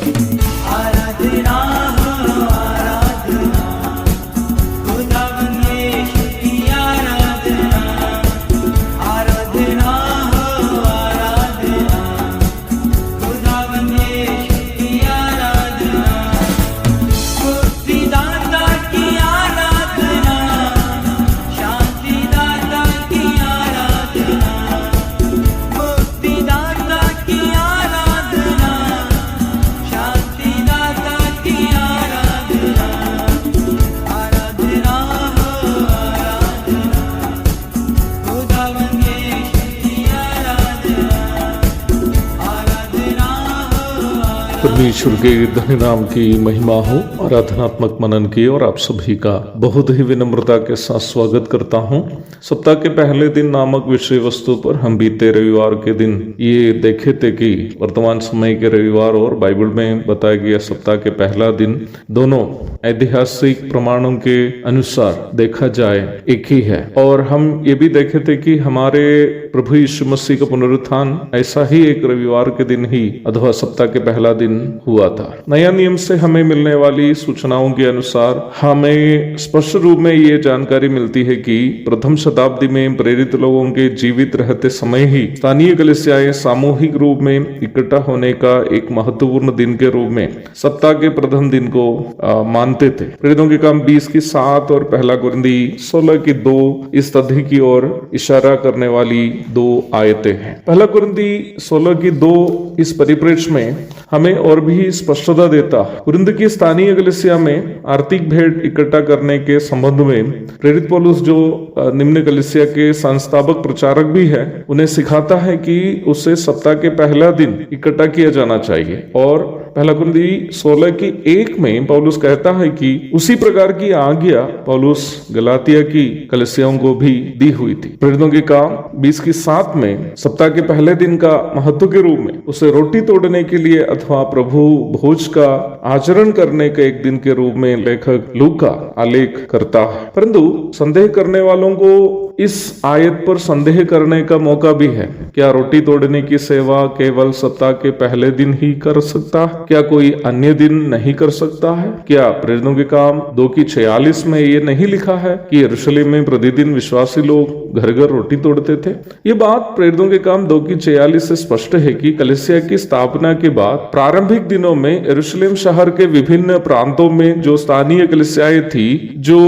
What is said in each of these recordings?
आराधना हो आराधना, खुदावन यीशु की आराधना, आराधना हो आराधना, खुदावन यीशु की आराधना, मुक्तिदाता की आराधना, शांतिदाता की आराधना, मुक्तिदाता की आराधना, शांतिदाता की आराधना, आराधना हो आराधना, खुदावन यीशु की आराधना, आराधना हो आराधना। परमेश्वर के धन्य नाम की महिमा हो। आराधनात्मक मनन की और आप सभी का बहुत ही विनम्रता के साथ स्वागत करता हूं। सप्ताह के पहले दिन नामक विषय वस्तु पर हम बीते रविवार के दिन ये देखे थे कि वर्तमान समय के रविवार और बाइबल में बताया गया सप्ताह के पहला दिन दोनों ऐतिहासिक प्रमाणों के अनुसार देखा जाए एक ही है। और हम ये भी देखे थे कि हमारे प्रभु यीशु मसीह का पुनरुत्थान ऐसा ही एक रविवार के दिन ही अथवा सप्ताह के पहला दिन हुआ था। नया नियम से हमें मिलने वाली सूचनाओं के अनुसार हमें स्पष्ट रूप में ये जानकारी मिलती है कि प्रथम शताब्दी में प्रेरित लोगों के जीवित रहते समय ही स्थानीय कलीसियाएं सामूहिक रूप में इकट्ठा होने का एक महत्वपूर्ण दिन के रूप में सप्ताह के प्रथम दिन को मानते थे। प्रेरितों के काम 20 की 7 और पहला कुरिन्थी 16 की 2 इस तथ्य की ओर इशारा करने वाली 2 आयतें हैं। पहला कुरिन्थी 16 की 2 इस परिप्रेक्ष्य में हमें और भी स्पष्टता देता। कुरिन्थ की स्थानीय कलीसिया में आर्थिक भेंट इकट्ठा करने के संबंध में प्रेरित पौलुस जो निम्न कलीसिया के संस्थापक प्रचारक भी है, उन्हें सिखाता है कि उसे सप्ताह के पहला दिन इकट्ठा किया जाना चाहिए। और पहला कुरिन्थी 16 की 1 में पौलुस कहता है कि उसी प्रकार की आज्ञा पौलुस गलातिया की कलीसियाओं को भी दी हुई थी। प्रेरितों के काम 20 की 7 में सप्ताह के पहले दिन का महत्व के रूप में उसे रोटी तोड़ने के लिए अथवा प्रभु भोज का आचरण करने के एक दिन के रूप में लेखक लूका आलेख करता है। परंतु संदेह करने वालों को इस आयत पर संदेह करने का मौका भी है। क्या रोटी तोड़ने की सेवा केवल सप्ताह के पहले दिन ही कर सकता है? क्या कोई अन्य दिन नहीं कर सकता है? क्या प्रेरितों के काम 2 की 46 में ये नहीं लिखा है कि यरूशलेम में प्रतिदिन विश्वासी लोग घर घर रोटी तोड़ते थे? ये बात प्रेरितों के काम 2 की 46 से स्पष्ट है कि कलीसिया की स्थापना के बाद प्रारंभिक दिनों में यरूशलेम शहर के विभिन्न प्रांतों में जो स्थानीय कलीसियाएं थी, जो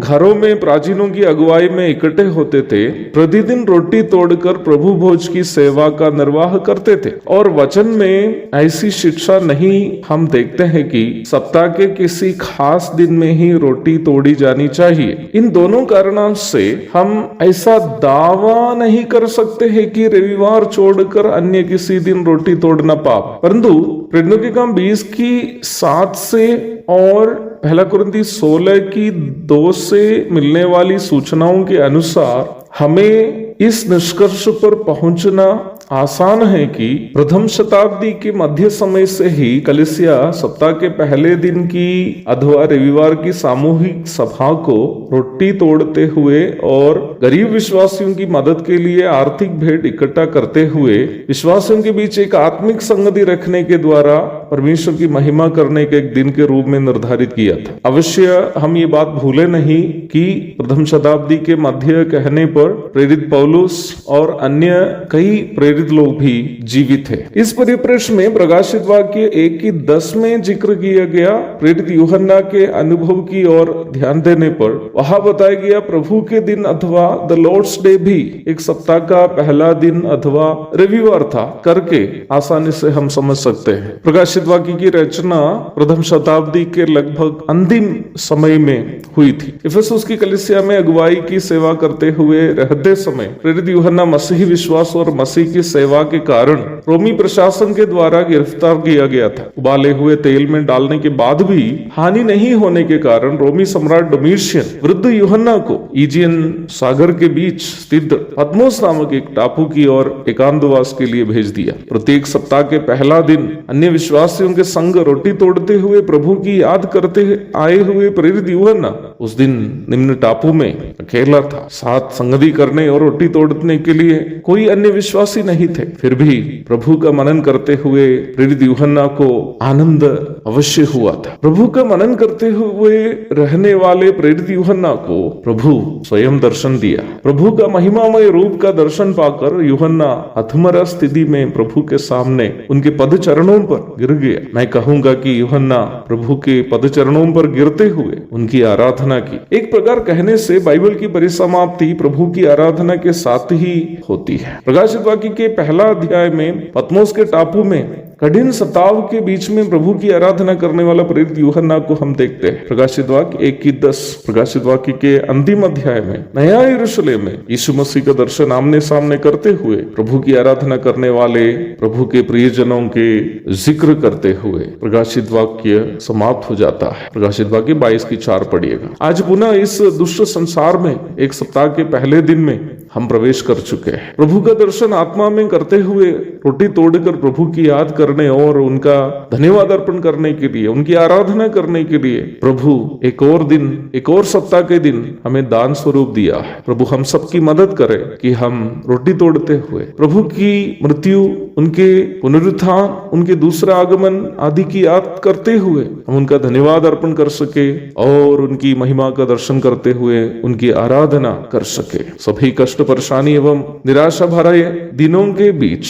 घरों में प्राचीनों की अगुवाई में इकट्ठे होते थे, प्रतिदिन रोटी तोड़कर प्रभु भोज की सेवा का निर्वाह करते थे। और वचन में ऐसी शिक्षा नहीं हम देखते हैं कि सप्ताह के किसी खास दिन में ही रोटी तोड़ी जानी चाहिए। इन दोनों कारणों से हम ऐसा दावा नहीं कर सकते हैं कि रविवार छोड़कर अन्य किसी दिन रोटी तोड़ना पाप। परंतु प्रेरितों के काम 20 की 7 से और पहला कुरिन्थी 16 की 2 से मिलने वाली सूचनाओं के अनुसार हमें इस निष्कर्ष पर पहुंचना आसान है कि प्रथम शताब्दी के मध्य समय से ही कलीसिया सप्ताह के पहले दिन की अथवा रविवार की सामूहिक सभा को रोटी तोड़ते हुए और गरीब विश्वासियों की मदद के लिए आर्थिक भेंट इकट्ठा करते हुए विश्वासियों के बीच एक आत्मिक संगति रखने के द्वारा परमेश्वर की महिमा करने के एक दिन के रूप में निर्धारित किया था। अवश्य हम ये बात भूले नहीं कि प्रथम शताब्दी के मध्य कहने पर प्रेरित पौलुस और अन्य कई प्रेरित लोग भी जीवित है। इस परिप्रेक्ष्य में प्रकाशित वाक्य 1 की 10 में जिक्र किया गया प्रेरित यूहन्ना के अनुभव की ओर ध्यान देने पर वहां बताया गया प्रभु के दिन अथवा द लॉर्ड्स डे भी एक सप्ताह का पहला दिन अथवा रविवार था करके आसानी से हम समझ सकते हैं। प्रकाशित वाक्य की रचना प्रथम शताब्दी के लगभग अंतिम समय में हुई थी। इफिसुस की कलीसिया में अगुवाई की सेवा करते हुए रहते समय प्रेरित यूहन्ना मसीही विश्वास और मसीह की सेवा के कारण रोमी प्रशासन के द्वारा गिरफ्तार किया गया था। उबाले हुए तेल में डालने के बाद भी हानि नहीं होने के कारण रोमी सम्राट डोमिशियन वृद्ध यूहन्ना को ईजियन सागर के बीच स्थित पद्मोस नामक एक टापू की ओर एकांतवास के लिए भेज दिया। प्रत्येक सप्ताह के पहला दिन अन्य विश्वासियों के संग रोटी तोड़ते हुए प्रभु की याद करते आए हुए प्रेरित यूहन्ना उस दिन निम्न टापू में अकेला था, साथ संगति करने और रोटी तोड़ने के लिए कोई अन्य विश्वासी नहीं थे। फिर भी प्रभु का मनन करते हुए प्रेरित यूहन्ना को आनंद अवश्य हुआ था। प्रभु का मनन करते हुए रहने वाले प्रेरित यूहन्ना को प्रभु स्वयं दर्शन दिया। प्रभु का महिमामय रूप का दर्शन पाकर यूहन्ना हथमरा स्थिति में प्रभु के सामने उनके पद चरणों पर गिर गया। मैं कहूंगा कि यूहन्ना प्रभु के पद चरणों पर गिरते हुए उनकी आराधना की। एक प्रकार कहने से बाइबल की परिसमाप्ति प्रभु की आराधना के साथ ही होती है। प्रकाशित वाक्य के पहला अध्याय में पतमोस के टापू में कठिन सताव के बीच में प्रभु की आराधना करने वाला प्रेरित यूहन्ना को हम देखते हैं। प्रकाशित वाक्य 1:10। प्रकाशित वाक्य के अंतिम अध्याय में नया यरूशलेम में यीशु मसीह का दर्शन आमने सामने करते हुए प्रभु की आराधना करने वाले प्रभु के प्रियजनों के जिक्र करते हुए प्रकाशित वाक्य समाप्त हो जाता है। प्रकाशित वाक्य 22:4 पढ़िएगा। आज पुनः इस दुष्ट संसार में एक सप्ताह के पहले दिन में हम प्रवेश कर चुके हैं। प्रभु का दर्शन आत्मा में करते हुए रोटी तोड़कर प्रभु की याद करने और उनका धन्यवाद अर्पण करने के लिए, उनकी आराधना करने के लिए प्रभु एक और दिन, एक और सप्ताह के दिन हमें दान स्वरूप दिया है। प्रभु हम सबकी मदद करे कि हम रोटी तोड़ते हुए प्रभु की मृत्यु, उनके पुनरुत्थान, उनके दूसरा आगमन आदि की याद करते हुए हम उनका धन्यवाद अर्पण कर सके और उनकी महिमा का दर्शन करते हुए उनकी आराधना कर सके। सभी कष्ट, परेशानी एवं निराशा भरे दिनों के बीच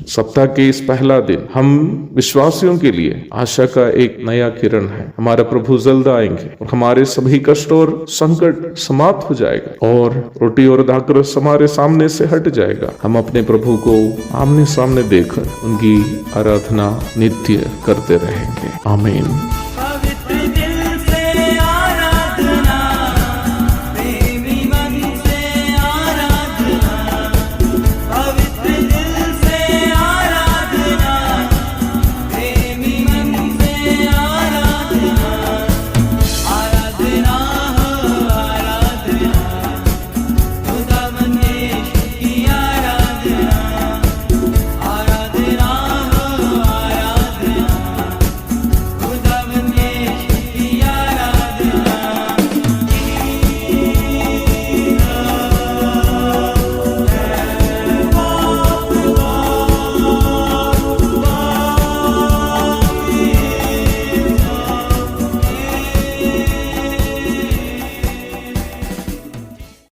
सप्ताह के इस पहला दिन हम विश्वासियों के लिए आशा का एक नया किरण है। हमारा प्रभु जल्द आएंगे और हमारे सभी कष्ट और संकट समाप्त हो जाएगा और रोटी और दाखरस हमारे सामने से हट जाएगा। हम अपने प्रभु को आमने सामने देखकर उनकी आराधना नित्य करते रहेंगे। आमीन।